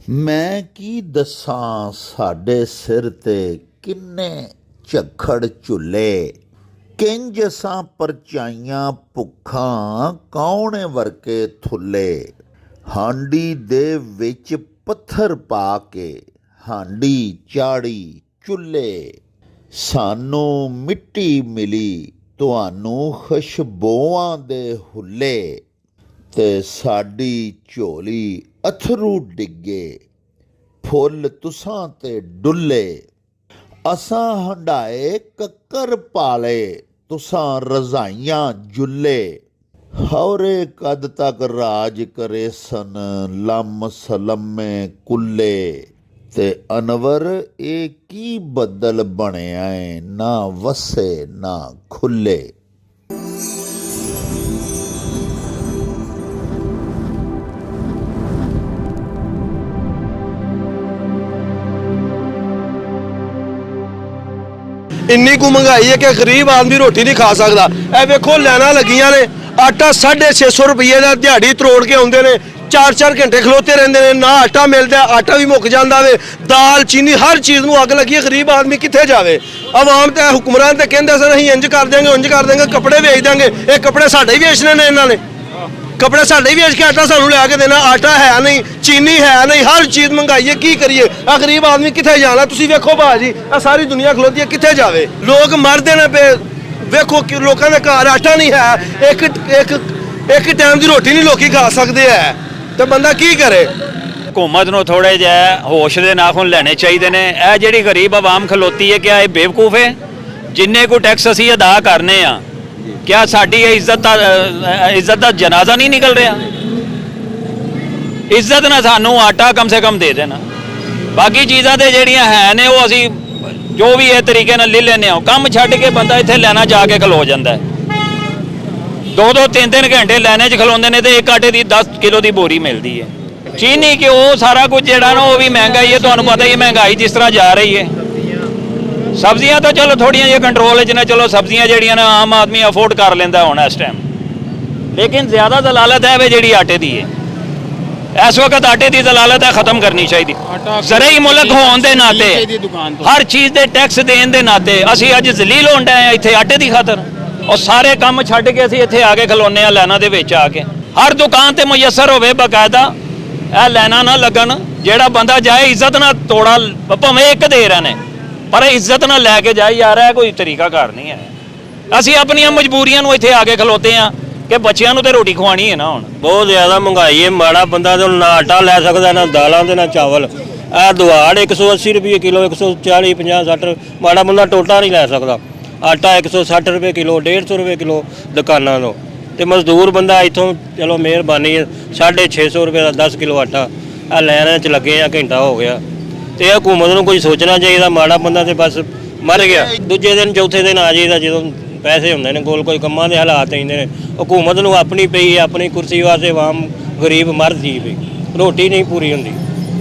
ਮੈਂ ਕੀ ਦੱਸਾਂ ਸਾਡੇ ਸਿਰ ਤੇ ਕਿੰਨੇ ਝੱਖੜ ਝੁੱਲੇ। ਕਿੰਜ ਸਾਂ ਪਰਚਾਈਆਂ ਭੁੱਖਾਂ ਕੌਣੇ ਵਰਕੇ ਥੁੱਲੇ। ਹਾਂਡੀ ਦੇ ਵਿੱਚ ਪੱਥਰ ਪਾ ਕੇ ਹਾਂਡੀ ਚਾੜੀ ਚੁੱਲ੍ਹੇ। ਸਾਨੂੰ ਮਿੱਟੀ ਮਿਲੀ ਤੁਹਾਨੂੰ ਖੁਸ਼ਬੂਆਂ ਦੇ ਹੁੱਲੇ। ਤੇ ਸਾਡੀ ਝੋਲੀ ਅਥਰੂ ਡਿੱਗੇ ਫੁੱਲ ਤੁਸਾਂ ਤੇ ਡੁੱਲੇ। ਅਸਾਂ ਹੰਡਾਏ ਕੱਕਰ ਪਾਲੇ ਤੁਸਾਂ ਰਜ਼ਾਈਆਂ ਜੁੱਲੇ। ਹੌਰੇ ਕਦ ਤੱਕ ਰਾਜ ਕਰੇ ਸਨ ਲੰਮ ਸਲੰਮੇ ਕੁੱਲੇ। ਤੇ ਅਨਵਰ ਇਹ ਕੀ ਬੱਦਲ ਬਣਿਆ ਏ ਨਾ ਵਸੇ ਨਾ ਖੁੱਲੇ। ਇੰਨੀ ਕੁ ਮਹਿੰਗਾਈ ਹੈ ਕਿ ਗਰੀਬ ਆਦਮੀ ਰੋਟੀ ਨਹੀਂ ਖਾ ਸਕਦਾ। ਇਹ ਵੇਖੋ ਲਾਈਨਾਂ ਲੱਗੀਆਂ ਨੇ, ਆਟਾ 650 ਰੁਪਏ ਦਾ ਦਿਹਾੜੀ ਤਰੋੜ ਕੇ ਆਉਂਦੇ ਨੇ, 4-4 ਘੰਟੇ ਖਲੋਤੇ ਰਹਿੰਦੇ ਨੇ, ਨਾ ਆਟਾ ਮਿਲਦਾ, ਆਟਾ ਵੀ ਮੁੱਕ ਜਾਂਦਾ ਵੇ, ਦਾਲ ਚੀਨੀ ਹਰ ਚੀਜ਼ ਨੂੰ ਅੱਗ ਲੱਗੀ ਹੈ। ਗਰੀਬ ਆਦਮੀ ਕਿੱਥੇ ਜਾਵੇ। ਆਵਾਮ ਤੇ ਹੁਕਮਰਾਨ ਤੇ ਕਹਿੰਦੇ ਸਨ ਅਸੀਂ ਇੰਜ ਕਰ ਦਿਆਂਗੇ ਉਂਝ ਕਰ ਦਿਆਂਗੇ, ਕੱਪੜੇ ਵੇਚ ਦਿਆਂਗੇ। ਇਹ ਕੱਪੜੇ ਸਾਡੇ ਹੀ ਵੇਚਣੇ ਨੇ ਇਹਨਾਂ ਨੇ, ਕੱਪੜੇ ਸਾਡੇ ਹੀ ਵੇਚ ਕੇ ਆਟਾ ਸਾਨੂੰ ਲੈ ਕੇ ਦੇਣਾ। ਆਟਾ ਹੈ ਨਹੀਂ, ਚੀਨੀ ਹੈ ਨਹੀਂ, ਹਰ ਚੀਜ਼ ਮਹਿੰਗਾਈ ਹੈ। ਕੀ ਕਰੀਏ? ਆ ਗਰੀਬ ਆਦਮੀ ਕਿੱਥੇ ਜਾਣਾ? ਤੁਸੀਂ ਵੇਖੋ ਭਾਜੀ, ਆ ਸਾਰੀ ਦੁਨੀਆ ਖਲੋਤੀ ਹੈ, ਕਿੱਥੇ ਜਾਵੇ? ਲੋਕ ਮਰਦੇ ਨੇ ਪਏ। ਵੇਖੋ ਕਿ ਲੋਕਾਂ ਦੇ ਘਰ ਆਟਾ ਨਹੀਂ ਹੈ, ਇੱਕ ਟਾਈਮ ਦੀ ਰੋਟੀ ਨਹੀਂ ਲੋਕੀ ਖਾ ਸਕਦੇ ਹੈ, ਤੇ ਬੰਦਾ ਕੀ ਕਰੇ? हुकूमत ਨੂੰ ਥੋੜੇ ਜਿਹਾ ਹੋਸ਼ ਦੇ ਨਾਖੂਨ ਲੈਣੇ ਚਾਹੀਦੇ ਨੇ। ਇਹ ਜਿਹੜੀ ਗਰੀਬ ਆਵਾਮ ਖਲੋਤੀ ਹੈ, ਕਿਆ ਇਹ ਬੇਵਕੂਫ ਹੈ? ਜਿੰਨੇ ਕੋ ਟੈਕਸ ਅਸੀਂ ਅਦਾ ਕਰਨੇ ਆ, ਕਿਆ ਸਾਡੀ ਇਹ ਇੱਜ਼ਤ ਦਾ ਜਨਾਜ਼ਾ ਨਹੀਂ ਨਿਕਲ ਰਿਹਾ? ਇੱਜ਼ਤ ਨਾਲ ਸਾਨੂੰ ਆਟਾ ਕਮ ਸੇ ਕਮ ਦੇ ਦੇਣਾ। ਬਾਕੀ ਚੀਜ਼ਾਂ ਤੇ ਜਿਹੜੀਆਂ ਹੈ ਨੇ ਉਹ ਅਸੀਂ ਜੋ ਵੀ ਇਹ ਤਰੀਕੇ ਨਾਲ ਲੈ ਲੈਂਦੇ ਹਾਂ। ਕੰਮ ਛੱਡ ਕੇ ਬੰਦਾ ਇੱਥੇ ਲੈਣਾ ਜਾ ਕੇ ਖਲੋ ਜਾਂਦਾ। 2-2 3-3 ਘੰਟੇ ਲੈਣੇ 'ਚ ਖਲੋਂਦੇ ਨੇ ਤੇ ਇੱਕ ਆਟੇ ਦੀ 10 ਕਿਲੋ ਦੀ ਬੋਰੀ ਮਿਲਦੀ ਹੈ। ਚੀਨੀ ਕਿ ਉਹ ਸਾਰਾ ਕੁਝ ਜਿਹੜਾ ਨਾ ਉਹ ਵੀ ਮਹਿੰਗਾ ਹੀ ਹੈ। ਤੁਹਾਨੂੰ ਪਤਾ ਹੀ ਮਹਿੰਗਾਈ ਜਿਸ ਤਰ੍ਹਾਂ ਜਾ ਰਹੀ ਹੈ। ਸਬਜ਼ੀਆਂ ਤਾਂ ਚਲੋ ਥੋੜੀਆਂ ਜਿਹੀਆਂ ਕੰਟਰੋਲ ਵਿੱਚ ਨੇ, ਚਲੋ ਸਬਜ਼ੀਆਂ ਜਿਹੜੀਆਂ ਨੇ ਆਮ ਆਦਮੀ ਅਫੋਰਡ ਕਰ ਲੈਂਦਾ ਹੁਣ ਇਸ ਟਾਈਮ, ਲੇਕਿਨ ਜ਼ਿਆਦਾ ਦਲਾਲਤ ਹੈ ਵੇ ਜਿਹੜੀ ਆਟੇ ਦੀ ਹੈ। ਇਸ ਵਕਤ ਆਟੇ ਦੀ ਦਲਾਲਤ ਹੈ, ਖਤਮ ਕਰਨੀ ਚਾਹੀਦੀ। ਜ਼ਰਈ ਮੁਲਕ ਹੋਣ ਦੇ ਨਾਤੇ, ਹਰ ਚੀਜ਼ ਦੇ ਟੈਕਸ ਦੇਣ ਦੇ ਨਾਤੇ ਅਸੀਂ ਅੱਜ ਜ਼ਲੀਲ ਹੋਣ ਡਏ ਹਾਂ ਇੱਥੇ ਆਟੇ ਦੀ ਖਾਤਰ। ਉਹ ਸਾਰੇ ਕੰਮ ਛੱਡ ਕੇ ਅਸੀਂ ਇੱਥੇ ਆ ਕੇ ਖਲੋਨੇ ਆ ਲਾਈਨਾਂ ਦੇ ਵਿੱਚ ਆ ਕੇ। ਹਰ ਦੁਕਾਨ ਤੇ ਮੁਯੱਸਰ ਹੋਵੇ ਬਾਕਾਇਦਾ, ਇਹ ਲਾਈਨਾਂ ਨਾ ਲੱਗਣ। ਜਿਹੜਾ ਬੰਦਾ ਜਾਏ ਇੱਜ਼ਤ ਨਾਲ, ਤੋੜਾ ਭਾਵੇਂ ਇੱਕ ਦੇ ਰਹੇ ਨੇ ਪਰ ਇੱਜ਼ਤ ਨਾਲ ਲੈ ਕੇ ਜਾਏ। ਯਾਰ ਇਹ ਕੋਈ ਤਰੀਕਾ ਘਰ ਨਹੀਂ ਹੈ। ਅਸੀਂ ਆਪਣੀਆਂ ਮਜਬੂਰੀਆਂ ਨੂੰ ਇੱਥੇ ਆ ਕੇ ਖਲੋਤੇ ਆ ਕਿ ਬੱਚਿਆਂ ਨੂੰ ਤੇ ਰੋਟੀ ਖਵਾਣੀ ਹੈ ਨਾ। ਹੁਣ ਬਹੁਤ ਜ਼ਿਆਦਾ ਮਹਿੰਗਾਈ ਹੈ। ਮਾੜਾ ਬੰਦਾ ਤੇ ਨਾ ਆਟਾ ਲੈ ਸਕਦਾ, ਨਾ ਦਾਲਾਂ ਤੇ ਨਾ ਚਾਵਲ। ਇਹ ਦੁਆੜ 180 ਰੁਪਏ ਕਿਲੋ, 140, 50, 60। ਮਾੜਾ ਬੰਦਾ ਟੋਟਾ ਨਹੀਂ ਲੈ ਸਕਦਾ। ਆਟਾ 160 ਰੁਪਏ ਕਿਲੋ, 150 ਰੁਪਏ ਕਿਲੋ ਦੁਕਾਨਾਂ ਤੋਂ। ਤੇ ਮਜ਼ਦੂਰ ਬੰਦਾ ਇੱਥੋਂ ਚਲੋ ਮਿਹਰਬਾਨੀ 650 ਰੁਪਏ ਦਾ 10 ਕਿਲੋ ਆਟਾ ਆ ਲੈਣ 'ਚ ਲੱਗੇ ਆ, ਘੰਟਾ ਹੋ ਗਿਆ। ਤੇ ਹਕੂਮਤ ਨੂੰ ਕੋਈ ਸੋਚਣਾ ਚਾਹੀਦਾ। ਮਾੜਾ ਬੰਦਾ ਤੇ ਬਸ ਮਰ ਗਿਆ। ਦੂਜੇ ਦਿਨ ਚੌਥੇ ਦਿਨ ਆ ਜਾਈਦਾ ਜਦੋਂ ਪੈਸੇ ਹੁੰਦੇ ਨੇ ਕੋਲ, ਕੋਈ ਕੰਮਾਂ ਦੇ ਹਾਲਾਤ ਆਉਂਦੇ ਨੇ। ਹਕੂਮਤ ਨੂੰ ਆਪਣੀ ਪਈ, ਆਪਣੀ ਕੁਰਸੀ ਵਾਸਤੇ ਆਵਾਮ ਗਰੀਬ ਮਰ ਜੀ ਪਈ, ਰੋਟੀ ਨਹੀਂ ਪੂਰੀ ਹੁੰਦੀ।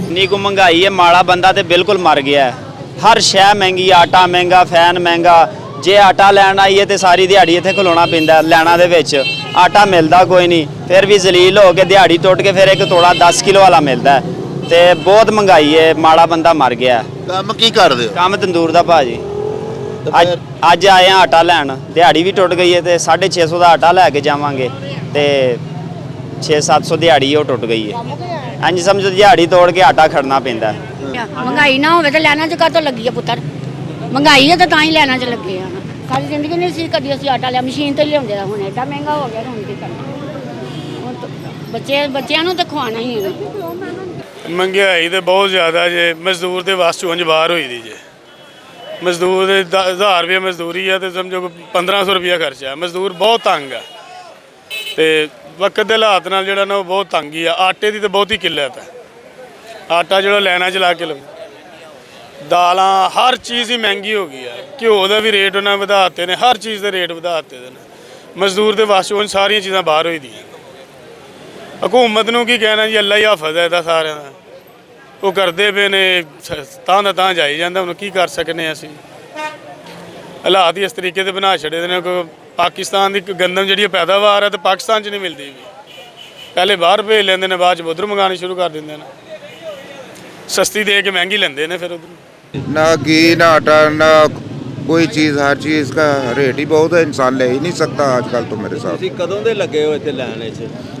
ਇੰਨੀ ਕੁ ਮਹਿੰਗਾਈ ਹੈ, ਮਾੜਾ ਬੰਦਾ ਤੇ ਬਿਲਕੁਲ ਮਰ ਗਿਆ। ਹਰ ਸ਼ੈ ਮਹਿੰਗੀ, ਆਟਾ ਮਹਿੰਗਾ, ਫੈਨ ਮਹਿੰਗਾ। ਜੇ ਆਟਾ ਲੈਣ ਆਈਏ ਤੇ ਸਾਰੀ ਦਿਹਾੜੀ ਇੱਥੇ ਖਲੋਣਾ ਪੈਂਦਾ ਲੈਣਾ ਦੇ ਵਿੱਚ, ਆਟਾ ਮਿਲਦਾ ਕੋਈ ਨਹੀਂ। ਫਿਰ ਵੀ ਜ਼ਲੀਲ ਹੋ ਕੇ ਦਿਹਾੜੀ ਟੁੱਟ ਕੇ ਫਿਰ ਇੱਕ ਤੋੜਾ 10 ਕਿਲੋ ਵਾਲਾ ਮਿਲਦਾ। ਤੇ ਬਹੁਤ ਮਹਿੰਗਾਈ ਹੈ, ਮਾੜਾ ਬੰਦਾ ਮਰ ਗਿਆ। ਕੰਮ ਕੀ ਕਰਦੇ ਹੋ? ਕੰਮ ਤੰਦੂਰ ਦਾ ਭਾਜੀ। ਅੱਜ ਆਏ ਆ ਆਟਾ ਲੈਣ, ਦਿਹਾੜੀ ਵੀ ਟੁੱਟ ਗਈ ਹੈ ਤੇ 650 ਦਾ ਆਟਾ ਲੈ ਕੇ ਜਾਵਾਂਗੇ ਤੇ 600-700 ਦਿਹਾੜੀ ਉਹ ਟੁੱਟ ਗਈ ਹੈ। ਇੰਜ ਸਮਝੋ ਦਿਹਾੜੀ ਤੋੜ ਕੇ ਆਟਾ ਖੜਨਾ ਪੈਂਦਾ। ਮਹਿੰਗਾਈ ਨਾ ਹੋਵੇ ਤਾਂ ਲੈਣਾ ਚ ਕਾਹਤੋਂ ਲੱਗੀ ਆ ਪੁੱਤਰ? ਮਹਿੰਗਾਈ ਹੈ ਤਾਂ ਹੀ ਲੈਣਾ ਚ ਲੱਗੇ ਆ। ਸਾਰੀ ਜ਼ਿੰਦਗੀ ਨਹੀਂ ਸੀ ਕਦੀ ਅਸੀਂ ਆਟਾ ਲਿਆ, ਮਸ਼ੀਨ ਤੇ ਲਿਆਉਂਦੇ ਆ। ਹੁਣ ਐਡਾ ਮਹਿੰਗਾ ਹੋ ਗਿਆ, ਹੁਣ ਕੀ ਕਰਨਾ? ਹੁਣ ਬੱਚਿਆਂ ਨੂੰ ਤਾਂ ਖਵਾਉਣਾ ਹੀ ਹੈ। ਮਹਿੰਗਾਈ ਤੇ ਬਹੁਤ ਜ਼ਿਆਦਾ ਜੇ। ਮਜ਼ਦੂਰ ਦੇ ਵਾਸਤੇ ਉਂਝ ਬਾਹਰ ਹੋਈ ਦੀ ਜੇ। ਮਜ਼ਦੂਰ ਦੇ 1000 ਰੁਪਏ ਮਜ਼ਦੂਰੀ ਆ ਤੇ ਸਮਝੋ 1500 ਰੁਪਇਆ ਖਰਚਾ। ਮਜ਼ਦੂਰ ਬਹੁਤ ਤੰਗ ਆ ਤੇ ਵਕਤ ਦੇ ਹਾਲਾਤ ਨਾਲ ਜਿਹੜਾ ਨਾ ਉਹ ਬਹੁਤ ਤੰਗੀ ਆ। ਆਟੇ ਦੀ ਤਾਂ ਬਹੁਤੀ ਕਿੱਲਤ ਹੈ। ਆਟਾ ਜਿਹੜਾ ਲੈਣਾ ਚਲਾ ਕੇ ਲਓ, ਦਾਲਾਂ ਹਰ ਚੀਜ਼ ਹੀ ਮਹਿੰਗੀ ਹੋ ਗਈ ਆ। ਘਿਓ ਦਾ ਵੀ ਰੇਟ ਉਹਨਾਂ ਵਧਾ ਦਿੱਤੇ ਨੇ, ਹਰ ਚੀਜ਼ ਦੇ ਰੇਟ ਵਧਾ ਦਿੱਤੇ ਨੇ। ਮਜ਼ਦੂਰ ਦੇ ਵਾਸਤੇ ਉਂਝ ਸਾਰੀਆਂ ਚੀਜ਼ਾਂ ਬਾਹਰ ਹੋਈ ਦੀਆਂ। ਹਕੂਮਤ ਨੂੰ ਕੀ ਕਹਿਣਾ ਜੀ, ਅੱਲਾ ਹੀ ਹਾਫਜ਼ ਹੈ ਇਹਦਾ ਸਾਰਿਆਂ ਦਾ। ਉਹ ਕਰਦੇ ਪਏ ਨੇ, ਤਾਂ ਦਾ ਤਾਂ ਜਾਈ ਜਾਂਦਾ। ਹੁਣ ਕੀ ਕਰ ਸਕਨੇ ਅਸੀਂ? ਹਾਲਾਤ ਹੀ ਇਸ ਤਰੀਕੇ ਦੇ ਬਣਾ ਛੱਡੇ ਨੇ। ਪਾਕਿਸਤਾਨ ਦੀ ਗੰਦਮ ਜਿਹੜੀ ਪੈਦਾਵਾਰ ਹੈ ਤੇ ਪਾਕਿਸਤਾਨ 'ਚ ਨਹੀਂ ਮਿਲਦੀ ਵੀ। ਪਹਿਲੇ ਬਾਹਰ ਭੇਜ ਲੈਂਦੇ ਨੇ, ਬਾਅਦ 'ਚ ਉੱਧਰ ਮੰਗਾਉਣੀ ਸ਼ੁਰੂ ਕਰ ਦਿੰਦੇ ਨੇ। ਸਸਤੀ ਦੇ ਕੇ ਮਹਿੰਗੀ ਲੈਂਦੇ ਨੇ ਫਿਰ ਉਧਰ। ना घी ना आटा ना कोई चीज़, हर चीज़ का रेट ही बहुत है, इंसान ले ही नहीं सकता आजकल तो मेरे साथ। ਤੁਸੀਂ कदों ਦੇ ਲੱਗੇ ਹੋ ਇੱਥੇ ਲੈਣ ਵਿੱਚ?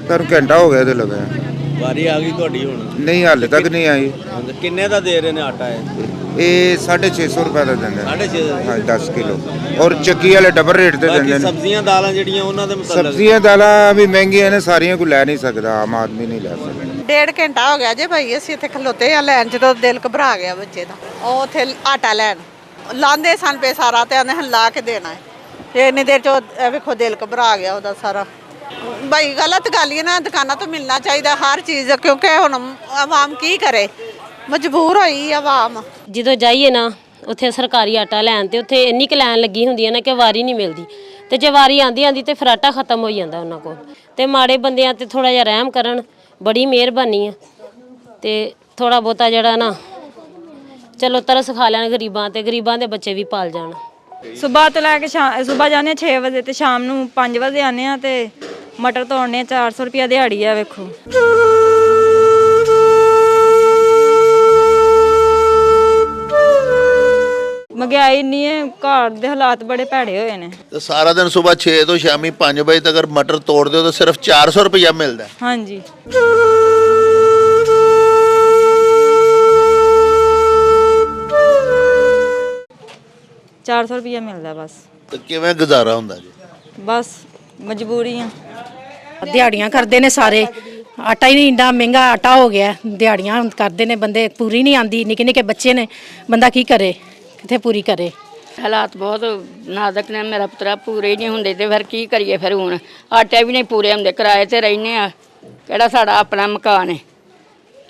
तर घंटा हो गया थे लगे हैं। ਵਾਰੀ ਆ ਗਈ ਤੁਹਾਡੀ ਹੁਣ? नहीं हाले तक नहीं आई। ਕਿੰਨੇ ਦਾ ਦੇ ਰਹੇ ਨੇ ਆਟਾ ਇਹ? ये 650 रुपए का देंगे। 650? हाँ 10 किलो। और चक्की वाले डबल रेट दे ਬਾਕੀ देंगे। ਸਬਜ਼ੀਆਂ ਦਾਲਾਂ ਜਿਹੜੀਆਂ ਉਹਨਾਂ ਦੇ ਮੁਤਲਕ सब्जियां दाल भी महंगी ने, सारियां को लै नहीं सकता, आम आदमी नहीं लै सकता। 1.5 ਘੰਟਾ ਹੋ ਗਿਆ ਜੇ ਭਾਈ ਅਸੀਂ ਇੱਥੇ ਖਲੋਤੇ ਆ ਲੈਣ, ਜਦੋਂ ਦਿਲ ਘਬਰਾ ਗਿਆ ਬੱਚੇ ਦਾ। ਉਹ ਉੱਥੇ ਆਟਾ ਲੈਣ ਲਾਂਦੇ ਸਨ ਪੇ ਸਾਰਾ, ਤੇ ਆਂਦੇ ਹਨ ਲਾ ਕੇ ਦੇਣਾ ਹੈ, ਤੇ ਇੰਨੀ ਦੇਰ ਚ ਇਹ ਵੇਖੋ ਦਿਲ ਘਬਰਾ ਗਿਆ ਉਹਦਾ ਸਾਰਾ। ਭਾਈ ਗਲਤ ਗੱਲ ਹੀ ਨਾ, ਦੁਕਾਨਾਂ ਤੋਂ ਮਿਲਣਾ ਚਾਹੀਦਾ ਹਰ ਚੀਜ਼, ਕਿਉਂਕਿ ਹੁਣ ਆਵਾਮ ਕੀ ਕਰੇ, ਮਜਬੂਰ ਹੋਈ ਆਵਾਮ। ਜਦੋਂ ਜਾਈਏ ਨਾ ਉੱਥੇ ਸਰਕਾਰੀ ਆਟਾ ਲੈਣ, ਤੇ ਉੱਥੇ ਇੰਨੀ ਕੁ ਲਾਈਨ ਲੱਗੀ ਹੁੰਦੀ ਹੈ ਨਾ ਕਿ ਵਾਰੀ ਨਹੀਂ ਮਿਲਦੀ, ਤੇ ਜੇ ਵਾਰੀ ਆਂਦੀ ਤੇ ਫਿਰ ਆਟਾ ਖਤਮ ਹੋ ਜਾਂਦਾ ਉਹਨਾਂ ਕੋਲ। ਤੇ ਮਾੜੇ ਬੰਦਿਆਂ ਤੇ ਥੋੜਾ ਜਿਹਾ ਰਹਿਮ ਕਰਨ, ਬੜੀ ਮਿਹਰਬਾਨੀ ਆ, ਤੇ ਥੋੜਾ ਬਹੁਤਾ ਜਿਹੜਾ ਨਾ ਚਲੋ ਤਰਸ ਖਾ ਲੈਣ ਗਰੀਬਾਂ ਤੇ, ਗਰੀਬਾਂ ਦੇ ਬੱਚੇ ਵੀ ਪਾਲ ਜਾਣ। ਸਵੇਰ ਤੋਂ ਲੈ ਕੇ ਸਵੇਰ ਜਾਂਦੇ 6 ਵਜੇ ਤੇ ਸ਼ਾਮ ਨੂੰ 5 ਵਜੇ ਆਉਂਦੇ ਆ, ਤੇ ਮਟਰ ਤੋੜਨੇ 400 ਰੁਪਿਆ ਦਿਹਾੜੀ ਆ। ਵੇਖੋ ਮਹਿੰਗਾਈ ਇੰਨੀ ਹੈ, ਘਰ ਦੇ ਹਾਲਾਤ ਬੜੇ ਭੈੜੇ ਹੋਏ ਨੇ। ਤੇ ਸਾਰਾ ਦਿਨ ਸਵੇਰ 6 ਤੋਂ ਸ਼ਾਮੀ 5 ਵਜੇ ਤੱਕ ਮਟਰ ਤੋੜਦੇ ਹੋ ਤਾਂ ਸਿਰਫ 400 ਰੁਪਇਆ ਮਿਲਦਾ। ਹਾਂਜੀ, ₹400 ਰੁਪਿਆ ਮਿਲਦਾ ਬਸ। ਤੇ ਕਿਵੇਂ ਗੁਜ਼ਾਰਾ ਹੁੰਦਾ ਜੀ? ਬਸ ਮਜਬੂਰੀ ਆ। ਦਿਹਾੜੀਆਂ ਕਰਦੇ ਨੇ ਸਾਰੇ, ਆਟਾ ਹੀ ਨਹੀਂ, ਇੰਨਾ ਮਹਿੰਗਾ ਆਟਾ ਹੋ ਗਿਆ, ਦਿਹਾੜੀਆਂ ਕਰਦੇ ਨੇ ਬੰਦੇ, ਪੂਰੀ ਨਹੀਂ ਆਂਦੀ, ਨਿੱਕੇ ਨਿੱਕੇ ਬੱਚੇ ਨੇ, ਬੰਦਾ ਕੀ ਕਰੇ, ਕਿੱਥੇ ਪੂਰੀ ਕਰੇ। ਹਾਲਾਤ ਬਹੁਤ ਨਾਜ਼ੁਕ ਨੇ, ਮੇਰਾ ਪੁੱਤਰਾ ਪੂਰੇ ਨਹੀਂ ਹੁੰਦੇ ਤੇ ਫਿਰ ਕੀ ਕਰੀਏ। ਫਿਰ ਹੁਣ ਆਟੇ ਵੀ ਨਹੀਂ ਪੂਰੇ ਹੁੰਦੇ, ਕਿਰਾਏ ਤੇ ਰਹਿੰਦੇ ਆ, ਕਿਹੜਾ ਸਾਡਾ ਆਪਣਾ ਮਕਾਨ ਹੈ,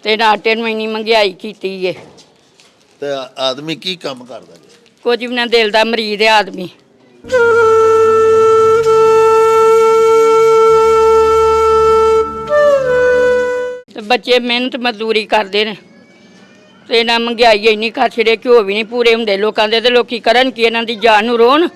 ਤੇ ਨਾ ਆਟੇ ਨੂੰ ਇੰਨੀ ਮਹਿੰਗਾਈ ਕੀਤੀ ਏ। ਤੇ ਆਦਮੀ ਕੀ ਕੰਮ ਕਰਦਾ ਜੀ? ਕੁਝ ਵੀ ਨਾ, ਦਿਲ ਦਾ ਮਰੀਜ਼ ਹੈ ਆਦਮੀ। ਤੇ ਬੱਚੇ ਮਿਹਨਤ ਮਜ਼ਦੂਰੀ ਕਰਦੇ ਨੇ, ਤੇ ਨਾ ਮਹਿੰਗਾਈ ਇੰਨੀ ਕਰ ਛੜੇ, ਘਿਓ ਵੀ ਨਹੀਂ ਪੂਰੇ ਹੁੰਦੇ ਲੋਕਾਂ ਦੇ, ਤੇ ਲੋਕੀ ਕਰਨ ਕੀ, ਇਹਨਾਂ ਦੀ ਜਾਨ ਨੂੰ ਰੋਣ।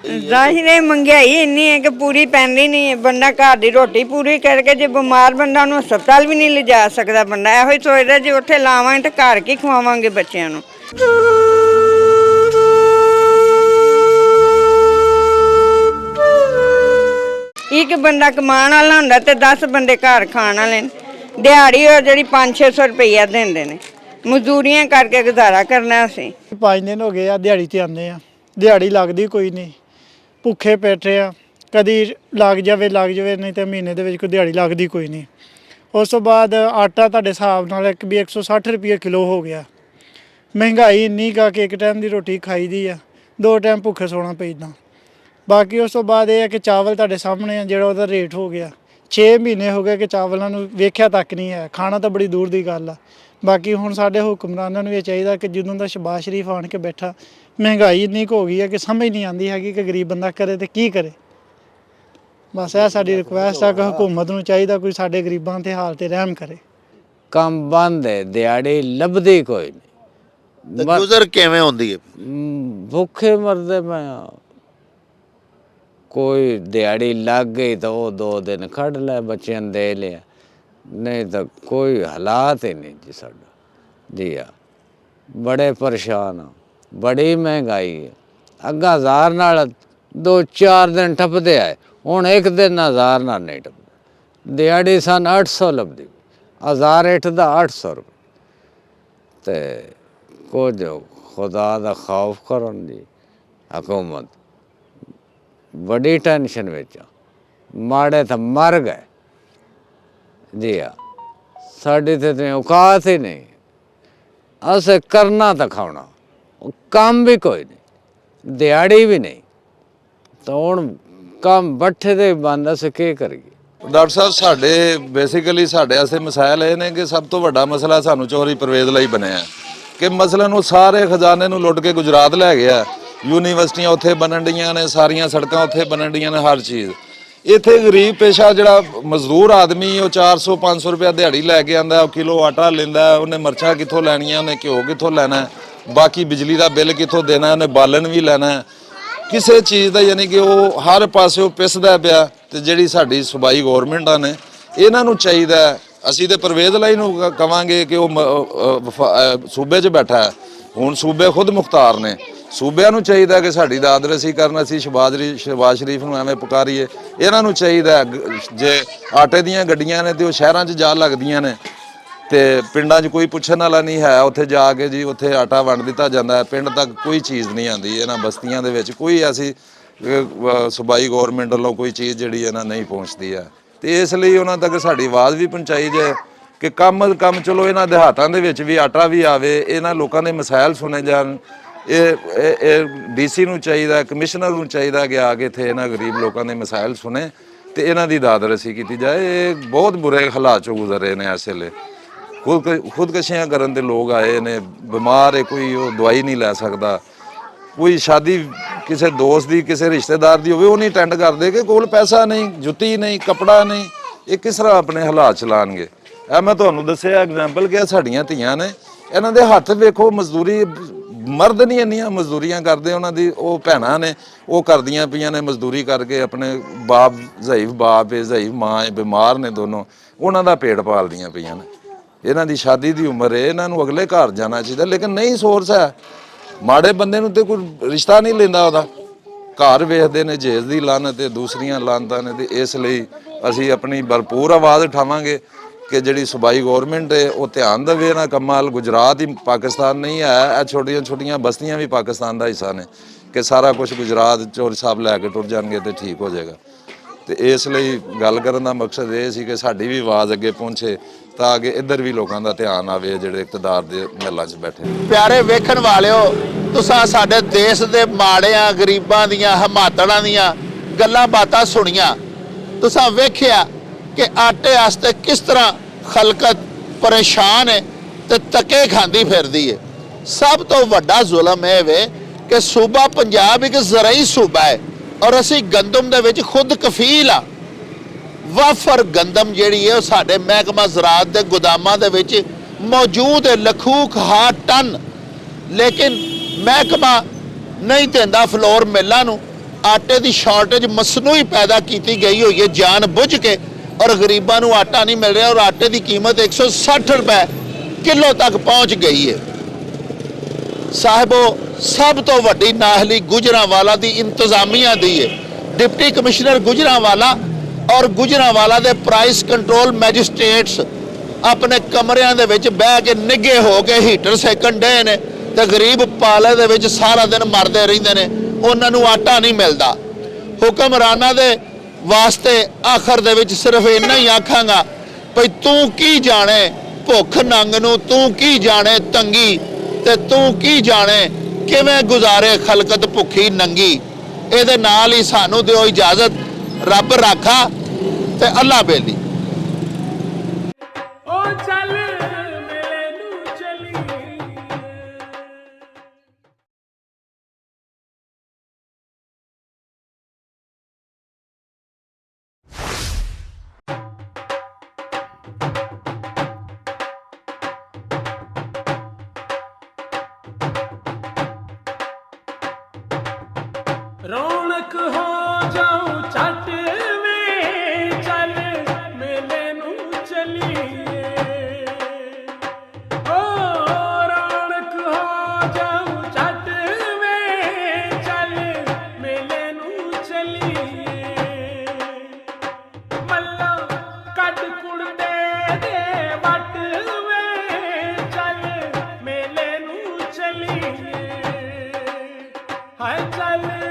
ਜ਼ਾਹਿਰ ਮਹਿੰਗਾਈ ਇੰਨੀ ਹੈ ਕਿ ਪੂਰੀ ਪੈਂਦੀ ਨਹੀਂ ਹੈ। ਬੰਦਾ ਘਰ ਦੀ ਰੋਟੀ ਪੂਰੀ ਕਰਕੇ, ਜੇ ਬਿਮਾਰ ਬੰਦਾ ਨੂੰ ਹਸਪਤਾਲ ਵੀ ਨਹੀਂ ਲਿਜਾ ਸਕਦਾ, ਬੰਦਾ ਇਹੋ ਹੀ ਸੋਚਦਾ ਜੇ ਉੱਥੇ ਲਾਵਾਂਗੇ ਤਾਂ ਘਰ ਕੀ ਖਵਾਵਾਂਗੇ ਬੱਚਿਆਂ ਨੂੰ। ਇੱਕ ਬੰਦਾ ਕਮਾਉਣ ਵਾਲਾ ਹੁੰਦਾ ਤੇ 10 ਬੰਦੇ ਘਰ ਖਾਣ ਵਾਲੇ ਨੇ। ਦਿਹਾੜੀ ਉਹ ਜਿਹੜੀ 500-600 ਰੁਪਈਆ ਦਿੰਦੇ ਨੇ, ਮਜ਼ਦੂਰੀਆਂ ਕਰਕੇ ਗੁਜ਼ਾਰਾ ਕਰਨਾ। ਅਸੀਂ 5 ਦਿਨ ਹੋ ਗਏ ਆ ਦਿਹਾੜੀ ਤੇ ਆਉਂਦੇ ਆ, ਦਿਹਾੜੀ ਲੱਗਦੀ ਕੋਈ ਨਹੀਂ, ਭੁੱਖੇ ਬੈਠੇ ਆ, ਕਦੀ ਲੱਗ ਜਾਵੇ ਨਹੀਂ ਤੇ ਮਹੀਨੇ ਦੇ ਵਿੱਚ ਕੋਈ ਦਿਹਾੜੀ ਲੱਗਦੀ ਕੋਈ ਨਹੀਂ। ਉਸ ਤੋਂ ਬਾਅਦ ਆਟਾ ਤੁਹਾਡੇ ਹਿਸਾਬ ਨਾਲ ਇੱਕ ਵੀ 160 ਰੁਪਏ ਕਿਲੋ ਹੋ ਗਿਆ। ਮਹਿੰਗਾਈ ਇੰਨੀ ਕਾ ਕਿ ਇੱਕ ਟਾਈਮ ਦੀ ਰੋਟੀ ਖਾਈ ਦੀ ਆ, 2 ਟਾਈਮ ਭੁੱਖੇ ਸੌਣਾ ਪੈਂਦਾ। ਬਾਕੀ ਉਸ ਤੋਂ ਬਾਅਦ ਇਹ ਹੈ ਕਿ ਚਾਵਲ ਤੁਹਾਡੇ ਸਾਹਮਣੇ ਆ, ਜਿਹੜਾ ਉਹਦਾ ਰੇਟ ਹੋ ਗਿਆ। 6 ਮਹੀਨੇ ਹੋ ਗਏ ਕਿ ਚਾਵਲਾਂ ਨੂੰ ਵੇਖਿਆ ਤੱਕ ਨਹੀਂ ਹੈ, ਖਾਣਾ ਤਾਂ ਬੜੀ ਦੂਰ ਦੀ ਗੱਲ ਆ। ਬਾਕੀ ਹੁਣ ਸਾਡੇ ਹੁਕਮਰਾਨਾਂ ਨੂੰ ਇਹ ਚਾਹੀਦਾ ਕਿ ਜਦੋਂ ਦਾ ਸ਼ਬਾਜ਼ ਸ਼ਰੀਫ ਆਣ ਕੇ ਬੈਠਾ, ਮਹਿੰਗਾਈ ਇੰਨੀ ਕੁ ਹੋ ਗਈ ਹੈ ਕਿ ਸਮਝ ਨਹੀਂ ਆਉਂਦੀ ਹੈਗੀ ਕਿ ਗਰੀਬ ਬੰਦਾ ਕਰੇ ਤੇ ਕੀ ਕਰੇ। ਬਸ ਇਹ ਸਾਡੀ ਰਿਕੁਐਸਟ ਆ ਕਿ ਹਕੂਮਤ ਨੂੰ ਚਾਹੀਦਾ ਕੋਈ ਸਾਡੇ ਗਰੀਬਾਂ ਤੇ ਹਾਲ ਤੇ ਰਹਿਮ ਕਰੇ। ਕੰਮ ਬੰਦ ਹੈ, ਦਿਹਾੜੀ ਲੱਭਦੀ ਕੋਈ ਨਹੀਂ, ਤੇ ਗੁਜ਼ਰ ਕਿਵੇਂ ਹੁੰਦੀ ਹੈ? ਭੁੱਖੇ ਮਰਦੇ ਪਏ ਆ। ਕੋਈ ਦਿਹਾੜੀ ਲੱਗ ਗਈ ਤਾਂ ਉਹ 2 ਦਿਨ ਕੱਢ ਲੈ, ਬੱਚਿਆਂ ਨੂੰ ਦੇ ਲਿਆ, ਨਹੀਂ ਤਾਂ ਕੋਈ ਹਾਲਾਤ ਹੀ ਨਹੀਂ ਜੀ ਸਾਡਾ ਜੀ। ਆ ਬੜੇ ਪਰੇਸ਼ਾਨ ਆ, ਬੜੀ ਮਹਿੰਗਾਈ ਹੈ। ਅੱਗਾ 1000 ਨਾਲ 2-4 ਦਿਨ ਟੱਪਦੇ ਆਏ, ਹੁਣ ਇੱਕ ਦਿਨ 1000 ਨਾਲ ਨਹੀਂ ਟੱਪਦਾ। ਦਿਹਾੜੀ ਸਨ 800 ਲੱਭਦੀ, 1000 ਹੇਠ ਦਾ 800 ਰੁਪਏ। ਤੇ ਕੁਝ ਖੁਦਾ ਦਾ ਖੌਫ ਕਰਨ ਦੀ ਹਕੂਮਤ ਬੜੀ ਟੈਨਸ਼ਨ ਵਿੱਚ ਆ। ਮਾੜੇ ਤਾਂ ਮਰ ਗਏ ਜੀ। ਆ ਸਾਡੇ ਤੇ ਔਕਾਤ ਹੀ ਨਹੀਂ, ਅਸੀਂ ਕਰਨਾ ਤਾਂ ਖਾਣਾ, ਕੰਮ ਵੀ ਕੋਈ ਨਹੀਂ, ਦਿਹਾੜੀ ਵੀ ਨਹੀਂ, ਤਾਂ ਹੁਣ ਕੰਮ ਬੱਠੇ ਦੇ ਬੰਦ, ਅਸੀਂ ਕੀ ਕਰੀਏ। ਡਾਕਟਰ ਸਾਹਿਬ, ਸਾਡੇ ਬੇਸਿਕਲੀ ਸਾਡੇ ਵਾਸਤੇ ਮਸਾਇਲ ਇਹ ਨੇ ਕਿ ਸਭ ਤੋਂ ਵੱਡਾ ਮਸਲਾ ਸਾਨੂੰ ਚੋਰੀ ਪਰਵੇਜ਼ ਲਈ ਬਣਿਆ ਕਿ ਮਸਲੇ ਨੂੰ ਸਾਰੇ ਖਜ਼ਾਨੇ ਨੂੰ ਲੁੱਟ ਕੇ ਗੁਜਰਾਤ ਲੈ ਗਿਆ। ਯੂਨੀਵਰਸਿਟੀਆਂ ਉੱਥੇ ਬਣਨ ਡੀਆਂ ਨੇ, ਸਾਰੀਆਂ ਸੜਕਾਂ ਉੱਥੇ ਬਣਨ ਡੀਆਂ ਨੇ, ਹਰ ਚੀਜ਼। ਇੱਥੇ ਗਰੀਬ ਪੇਸ਼ਾ ਜਿਹੜਾ ਮਜ਼ਦੂਰ ਆਦਮੀ, ਉਹ 400-500 ਰੁਪਇਆ ਦਿਹਾੜੀ ਲੈ ਕੇ ਆਉਂਦਾ, ਉਹ ਕਿਲੋ ਆਟਾ ਲੈਂਦਾ, ਉਹਨੇ ਮਿਰਚਾਂ ਕਿੱਥੋਂ ਲੈਣੀਆਂ, ਉਹਨੇ ਘਿਓ ਕਿੱਥੋਂ ਲੈਣਾ, ਬਾਕੀ ਬਿਜਲੀ ਦਾ ਬਿੱਲ ਕਿੱਥੋਂ ਦੇਣਾ, ਉਹਨੇ ਬਾਲਣ ਵੀ ਲੈਣਾ। ਕਿਸੇ ਚੀਜ਼ ਦਾ ਯਾਨੀ ਕਿ ਉਹ ਹਰ ਪਾਸਿਓਂ ਪਿਸਦਾ ਪਿਆ। ਤੇ ਜਿਹੜੀ ਸਾਡੀ ਸੂਬਾਈ ਗੌਰਮੈਂਟਾਂ ਨੇ, ਇਹਨਾਂ ਨੂੰ ਚਾਹੀਦਾ ਅਸੀਂ ਤੇ ਪਰਵੇਜ਼ ਲਈ ਨੂੰ ਕਵਾਂਗੇ ਕਿ ਉਹ ਸੂਬੇ 'ਚ ਬੈਠਾ ਹੈ। ਹੁਣ ਸੂਬੇ ਖੁਦ ਮੁਖਤਾਰ ਨੇ, ਸੂਬਿਆਂ ਨੂੰ ਚਾਹੀਦਾ ਕਿ ਸਾਡੀ ਦਾਦਰਸੀ ਕਰਨ, ਅਸੀਂ ਸ਼ਹਿਬਾਜ਼ ਸ਼ਰੀਫ ਨੂੰ ਐਵੇਂ ਪੁਕਾਰੀਏ। ਇਹਨਾਂ ਨੂੰ ਚਾਹੀਦਾ ਜੇ ਆਟੇ ਦੀਆਂ ਗੱਡੀਆਂ ਨੇ ਤੇ ਉਹ ਸ਼ਹਿਰਾਂ 'ਚ ਜਾ ਲੱਗਦੀਆਂ ਨੇ ਤੇ ਪਿੰਡਾਂ 'ਚ ਕੋਈ ਪੁੱਛਣ ਵਾਲਾ ਨਹੀਂ ਹੈ। ਉੱਥੇ ਜਾ ਕੇ ਜੀ ਉੱਥੇ ਆਟਾ ਵੰਡ ਦਿੱਤਾ ਜਾਂਦਾ ਹੈ, ਪਿੰਡ ਤੱਕ ਕੋਈ ਚੀਜ਼ ਨਹੀਂ ਆਉਂਦੀ। ਇਹਨਾਂ ਬਸਤੀਆਂ ਦੇ ਵਿੱਚ ਕੋਈ ਐਸੀ ਸੂਬਾਈ ਗੌਰਮੈਂਟ ਵੱਲੋਂ ਕੋਈ ਚੀਜ਼ ਜਿਹੜੀ ਇਹਨਾਂ ਨਹੀਂ ਪਹੁੰਚਦੀ ਹੈ। ਤੇ ਇਸ ਲਈ ਉਹਨਾਂ ਤੱਕ ਸਾਡੀ ਆਵਾਜ਼ ਵੀ ਪਹੁੰਚਾਈ ਜਾਏ ਕਿ ਕੰਮ ਚਲੋ ਇਹਨਾਂ ਦਿਹਾਤਾਂ ਦੇ ਵਿੱਚ ਵੀ ਆਟਾ ਵੀ ਆਵੇ, ਇਹਨਾਂ ਲੋਕਾਂ ਦੇ ਮਸਾਇਲ ਸੁਣੇ ਜਾਣ। ਇਹ ਡੀਸੀ ਨੂੰ ਚਾਹੀਦਾ, ਕਮਿਸ਼ਨਰ ਨੂੰ ਚਾਹੀਦਾ ਕਿ ਆ ਕੇ ਇੱਥੇ ਇਹਨਾਂ ਗਰੀਬ ਲੋਕਾਂ ਦੇ ਮਸਾਇਲ ਸੁਣੇ ਤੇ ਇਹਨਾਂ ਦੀ ਦਾਦਰਸੀ ਕੀਤੀ ਜਾਏ। ਇਹ ਬਹੁਤ ਬੁਰੇ ਹਾਲਾਤ ਚੋਂ ਗੁਜ਼ਰ ਰਹੇ ਨੇ ਇਸ ਵੇਲੇ। ਖੁਦਕਸ਼ੀਆਂ ਕਰਨ ਦੇ ਲੋਕ ਆਏ ਨੇ, ਬਿਮਾਰ ਹੈ ਕੋਈ, ਉਹ ਦਵਾਈ ਨਹੀਂ ਲੈ ਸਕਦਾ। ਕੋਈ ਸ਼ਾਦੀ ਕਿਸੇ ਦੋਸਤ ਦੀ, ਕਿਸੇ ਰਿਸ਼ਤੇਦਾਰ ਦੀ ਹੋਵੇ, ਉਹ ਨਹੀਂ ਅਟੈਂਡ ਕਰਦੇ ਕਿ ਕੋਲ ਪੈਸਾ ਨਹੀਂ, ਜੁੱਤੀ ਨਹੀਂ, ਕੱਪੜਾ ਨਹੀਂ। ਇਹ ਕਿਸ ਤਰ੍ਹਾਂ ਆਪਣੇ ਹਾਲਾਤ ਚਲਾਉਣਗੇ? ਇਹ ਮੈਂ ਤੁਹਾਨੂੰ ਦੱਸਿਆ ਐਗਜ਼ਾਮਪਲ ਕਿ ਸਾਡੀਆਂ ਧੀਆਂ ਨੇ, ਇਹਨਾਂ ਦੇ ਹੱਥ ਵੇਖੋ, ਮਜ਼ਦੂਰੀ ਮਰਦ ਨਹੀਂ ਇੰਨੀਆਂ ਮਜ਼ਦੂਰੀਆਂ ਕਰਦੇ, ਉਹਨਾਂ ਦੀ ਉਹ ਭੈਣਾਂ ਨੇ ਉਹ ਕਰਦੀਆਂ ਪਈਆਂ ਨੇ ਮਜ਼ਦੂਰੀ ਕਰਕੇ। ਆਪਣੇ ਬਾਪ ਹੈ, ਜ਼ਈਫ ਮਾਂ ਹੈ, ਬਿਮਾਰ ਨੇ ਦੋਨੋਂ, ਉਹਨਾਂ ਦਾ ਪੇਟ ਪਾਲਦੀਆਂ ਪਈਆਂ ਨੇ। ਇਹਨਾਂ ਦੀ ਸ਼ਾਦੀ ਦੀ ਉਮਰ ਹੈ, ਇਹਨਾਂ ਨੂੰ ਅਗਲੇ ਘਰ ਜਾਣਾ ਚਾਹੀਦਾ, ਲੇਕਿਨ ਨਹੀਂ ਸੋਰਸ ਹੈ। ਮਾੜੇ ਬੰਦੇ ਨੂੰ ਤੇ ਕੋਈ ਰਿਸ਼ਤਾ ਨਹੀਂ ਲੈਂਦਾ, ਉਹਦਾ ਘਰ ਵੇਖਦੇ ਨੇ ਜੇਜ਼ ਦੀ ਲਾਨਤ ਤੇ ਦੂਸਰੀਆਂ ਲਾਨਤਾਂ ਨੇ। ਤੇ ਇਸ ਲਈ ਅਸੀਂ ਆਪਣੀ ਭਰਪੂਰ ਆਵਾਜ਼ ਉਠਾਵਾਂਗੇ ਕਿ ਜਿਹੜੀ ਸੂਬਾਈ ਗੌਰਮੈਂਟ ਹੈ ਉਹ ਧਿਆਨ ਦੇਵੇ ਇਹਨਾਂ ਕੰਮਾਂ ਵੱਲ। ਗੁਜਰਾਤ ਹੀ ਪਾਕਿਸਤਾਨ ਨਹੀਂ ਹੈ, ਇਹ ਛੋਟੀਆਂ ਬਸਤੀਆਂ ਵੀ ਪਾਕਿਸਤਾਨ ਦਾ ਹਿੱਸਾ ਨੇ ਕਿ ਸਾਰਾ ਕੁਝ ਗੁਜਰਾਤ ਚੋਰ ਸਾਹਿਬ ਲੈ ਕੇ ਟੁਰ ਜਾਣਗੇ ਤੇ ਠੀਕ ਹੋ ਜਾਏਗਾ। ਤੇ ਇਸ ਲਈ ਗੱਲ ਕਰਨ ਦਾ ਮਕਸਦ ਇਹ ਸੀ ਕਿ ਸਾਡੀ ਵੀ ਆਵਾਜ਼ ਅੱਗੇ ਪਹੁੰਚੇ ਤਾਂ ਕਿ ਇੱਧਰ ਵੀ ਲੋਕਾਂ ਦਾ ਧਿਆਨ ਆਵੇ ਜਿਹੜੇ ਇਕਤਦਾਰ ਦੇ ਮਹਿਲਾਂ 'ਚ ਬੈਠੇ। ਪਿਆਰੇ ਵੇਖਣ ਵਾਲਿਓ, ਤੁਸੀਂ ਸਾਡੇ ਦੇਸ਼ ਦੇ ਮਾੜਿਆਂ ਗਰੀਬਾਂ ਦੀਆਂ ਹਮਾਤੜਾਂ ਦੀਆਂ ਗੱਲਾਂ ਬਾਤਾਂ ਸੁਣੀਆਂ। ਤੁਸੀਂ ਵੇਖਿਆ ਕਿ ਆਟੇ ਵਾਸਤੇ ਕਿਸ ਤਰ੍ਹਾਂ ਖਲਕਤ ਪਰੇਸ਼ਾਨ ਹੈ ਤੇ ਧੱਕੇ ਖਾਂਦੀ ਫਿਰਦੀ ਹੈ। ਸਭ ਤੋਂ ਵੱਡਾ ਜ਼ੁਲਮ ਇਹ ਵੇ ਕਿ ਸੂਬਾ ਪੰਜਾਬ ਇੱਕ ਜ਼ਰਾਈ ਸੂਬਾ ਹੈ ਔਰ ਅਸੀਂ ਗੰਦਮ ਦੇ ਵਿੱਚ ਖੁਦ ਕਫੀਲ ਆ। ਵਾਫਰ ਗੰਦਮ ਜਿਹੜੀ ਹੈ ਉਹ ਸਾਡੇ ਮਹਿਕਮਾ ਜ਼ਰਾਤ ਦੇ ਗੋਦਾਮਾਂ ਦੇ ਵਿੱਚ ਮੌਜੂਦ ਹੈ, ਲੱਖੂਕ ਹਾ ਟਨ, ਲੇਕਿਨ ਮਹਿਕਮਾ ਨਹੀਂ ਦਿੰਦਾ ਫਲੋਰ ਮਿੱਲਾਂ ਨੂੰ। ਆਟੇ ਦੀ ਸ਼ਾਰਟੇਜ ਮਸਨੂਈ ਪੈਦਾ ਕੀਤੀ ਗਈ ਹੋਈ ਹੈ ਜਾਣ ਬੁੱਝ ਕੇ, ਔਰ ਗਰੀਬਾਂ ਨੂੰ ਆਟਾ ਨਹੀਂ ਮਿਲ ਰਿਹਾ ਔਰ ਆਟੇ ਦੀ ਕੀਮਤ 160 ਰੁਪਏ ਕਿਲੋ ਤੱਕ ਪਹੁੰਚ ਗਈ ਹੈ। ਸਾਹਿਬੋ, ਸਭ ਤੋਂ ਵੱਡੀ ਨਾਹਲੀ ਗੁਜਰਾਂਵਾਲਾ ਦੀ ਇੰਤਜ਼ਾਮੀਆ ਦੀ ਹੈ। ਡਿਪਟੀ ਕਮਿਸ਼ਨਰ ਗੁਜਰਾਂਵਾਲਾ ਔਰ ਗੁਜਰਾਂਵਾਲਾ ਦੇ ਪ੍ਰਾਈਸ ਕੰਟਰੋਲ ਮੈਜਿਸਟ੍ਰੇਟਸ ਆਪਣੇ ਕਮਰਿਆਂ ਦੇ ਵਿੱਚ ਬਹਿ ਕੇ ਨਿੱਘੇ ਹੋ ਕੇ ਹੀਟਰ ਸੇਕਣ ਡੇ ਨੇ ਤੇ ਗਰੀਬ ਪਾਲੇ ਦੇ ਵਿੱਚ ਸਾਰਾ ਦਿਨ ਮਰਦੇ ਰਹਿੰਦੇ ਨੇ, ਉਹਨਾਂ ਨੂੰ ਆਟਾ ਨਹੀਂ ਮਿਲਦਾ। ਹੁਕਮਰਾਨਾਂ ਦੇ ਵਾਸਤੇ ਆਖਰ ਦੇ ਵਿੱਚ ਸਿਰਫ ਇੰਨਾ ਹੀ ਆਖਾਂਗਾ ਭਈ ਤੂੰ ਕੀ ਜਾਣੇ ਭੁੱਖ ਨੰਗ ਨੂੰ, ਤੂੰ ਕੀ ਜਾਣੇ ਤੰਗੀ, ਤੇ ਤੂੰ ਕੀ ਜਾਣੇ ਕਿਵੇਂ ਗੁਜ਼ਾਰੇ ਖਲਕਤ ਭੁੱਖੀ ਨੰਗੀ। ਇਹਦੇ ਨਾਲ ਹੀ ਸਾਨੂੰ ਦਿਓ ਇਜਾਜ਼ਤ, ਰੱਬ ਰਾਖਾ ਤੇ ਅੱਲਾ ਬੇਲੀ। ਰੌਣਕ ਹੋ ਜਾਉ ਛੱਟ ਵੇ ਚੱਲ ਮੇਲੇ ਨੂੰ ਚਲੀਏ। ਓ ਰੌਣਕ ਹੋ ਜਾਉ ਛੱਟ ਵੇ ਚੱਲ ਮੇਲੇ ਨੂੰ ਚਲੀਏ। ਮੱਲਾ ਕੱਢ ਕੁੜਦੇ ਦੇ ਵੱਟ ਵੇ ਚੱਲ ਮੇਲੇ ਨੂੰ ਚਲੀਏ। ਹਾਏ ਚੱਲ